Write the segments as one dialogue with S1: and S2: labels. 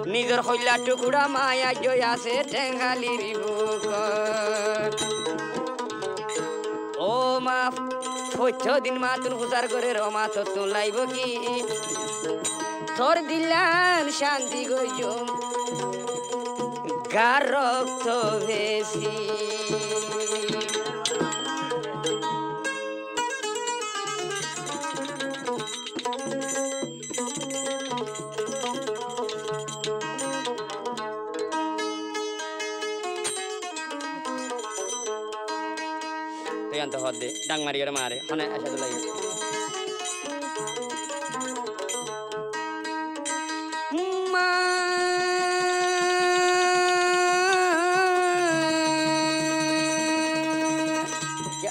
S1: নিজর হইলা টুকুরা মায়া জয় আছে টেঙ্গালির বুকত ও মা পথ্য দিন মা তোর পূজার করে রমা তো তোলাইব কি তোর দিলান শান্তি গইজম গার রক্ত বেশি তো হদে ডাং মারি করে মারে হনে আসা তো লাগে মা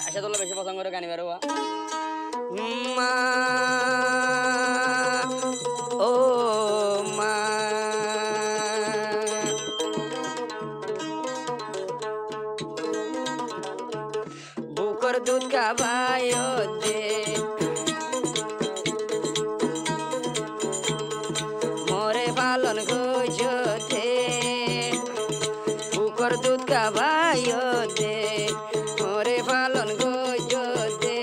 S1: আসা তো বেশি পছন্দ করে গানি বেরোয়া মা ও মা বুকর দুধ খাবায়ো দে মোরে পালন গোজতে বুকর দুধ খাবায়ো দে মোরে পালন গোজতে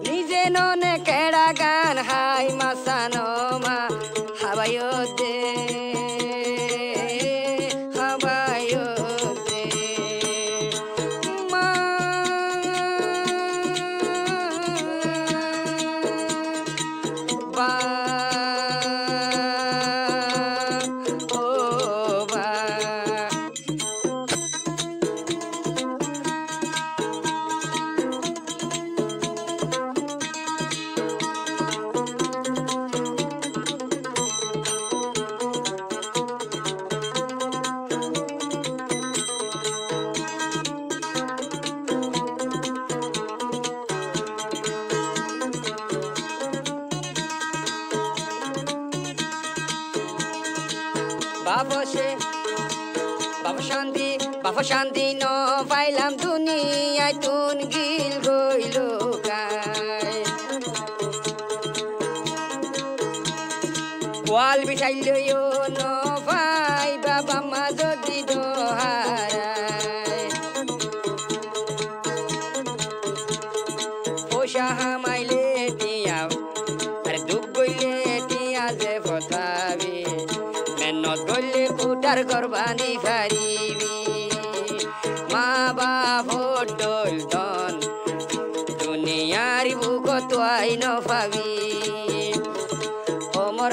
S1: নিজে ননে কেড়া গান হাই মাসানো মা হাবায়ো দে হাবায়ো দে মা বা ও বা বাবা শান্তি ন পাইলাম দুনিয়ায় তুন গিল গইল গায় ওয়াল বিছাইলও ন পাই বাবা মা যদি দোহারায় পোষা হামাইলে টিয়া আরে দুঃখ গইলে টিয়া যে ফতাবি মেহনত করলে কুটার করবানি ফারিবি মা বাপর ডল দন দুনিয়ার বুকত আই ন পাবি ও মোর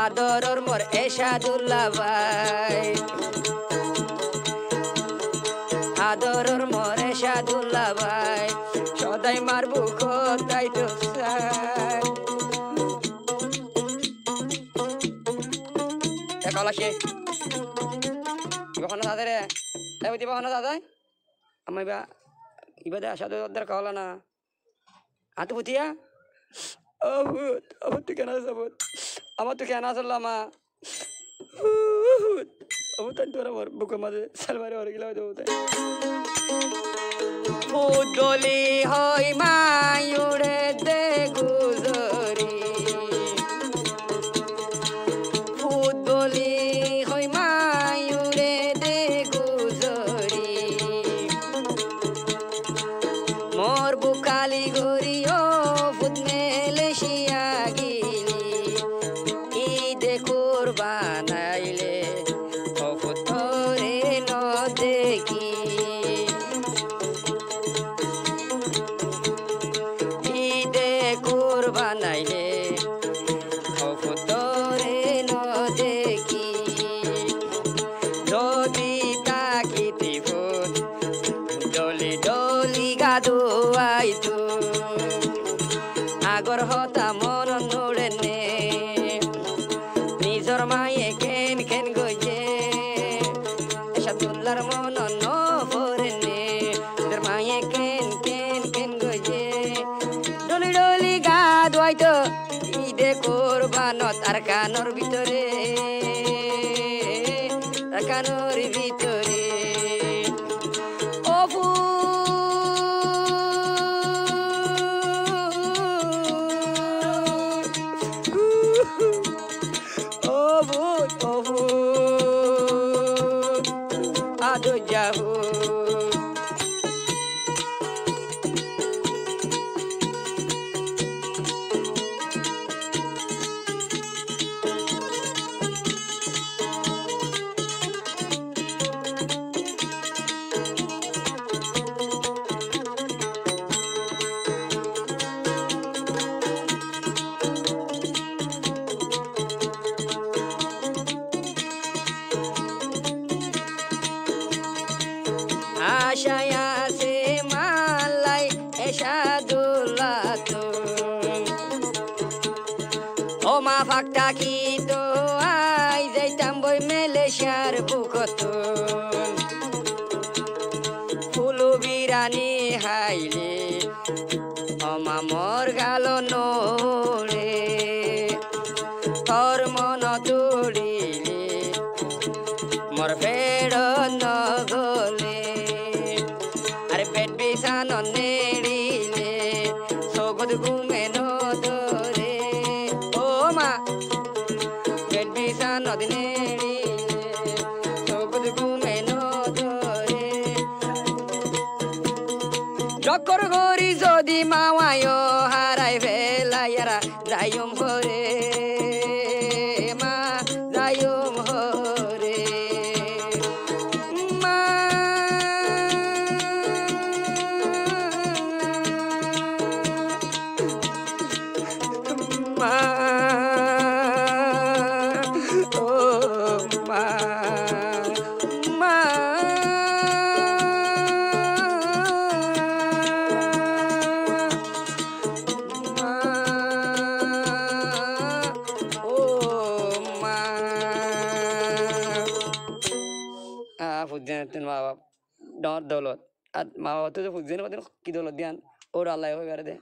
S1: আদরর মোর এশাদুল্লাহ ভাই আদরর মোর এশাদুল্লাহ ভাই সদাই মার বুকত তাই তো চাই কলাশে কখনো দাদা রে তাই বুঝি কখনো দাদা আমি বা ইবাদে আসা তোদের কহলা না হাত বুঝিয়া অভূত অভূত তুই কেন আসবত আমার তো কেন আসল মা অভূত তোর আমার বুকের মাঝে সালবারে হরে গেলে হয়তো ফুদলি হই মায়ুরে দে গুজরি ফুদলি হই মায়ুরে দে গুজরি মোর বুকালি গরিও ফুদ মেলে শিয়া গিলি ঈদে কুরবান আইলে ও ফুতরে ন দেখি ঈদে কুরবান আইলে ও ফুতরে ন দেখি যদি তাকিতি ফুট ডলি ডলি গাদু আইতু আগর হতা মন নোড়ে নে নিজর মায়ে কেন কেন গইয়ে এসাদুল্লার মন নভরে নে নিজর মায়ে কেন কেন কেন গইয়ে ডলি ডলি গাদু আইতো ঈদে কুরবানত আর কানর ভিতরে আর কানর ভিতরে অবু ওহু আদো যাহু আশায় আছে মালাই এসাদুল্লাতুন ও মা ফাঁকটা কি তো আই যাইতাম বই মেলেশিয়ার বুকতুন ফুলু বিরানি হাইলে ও মা মোর গাল নোরে তোর মন তুড়িলে মোর ফেড় নগলে আরে পেট বিছান নেড়িলে সগদ ঘুমে নদরে ও মা পেট বিছান নেড়িলে সগদ ঘুমে নদরে চক্কর গরি যদি মাওয়ায় হারাই ফেলাইয়ারা যাইম হরে মা যাইম হরে মা মা ও মা মা ফুজিয়ান মা বাপ ডর দৌলত আর মা বাবা তো ফুজিয়ান কি দৌলত দিয়ান ওর আল্লাহ হয়ে দে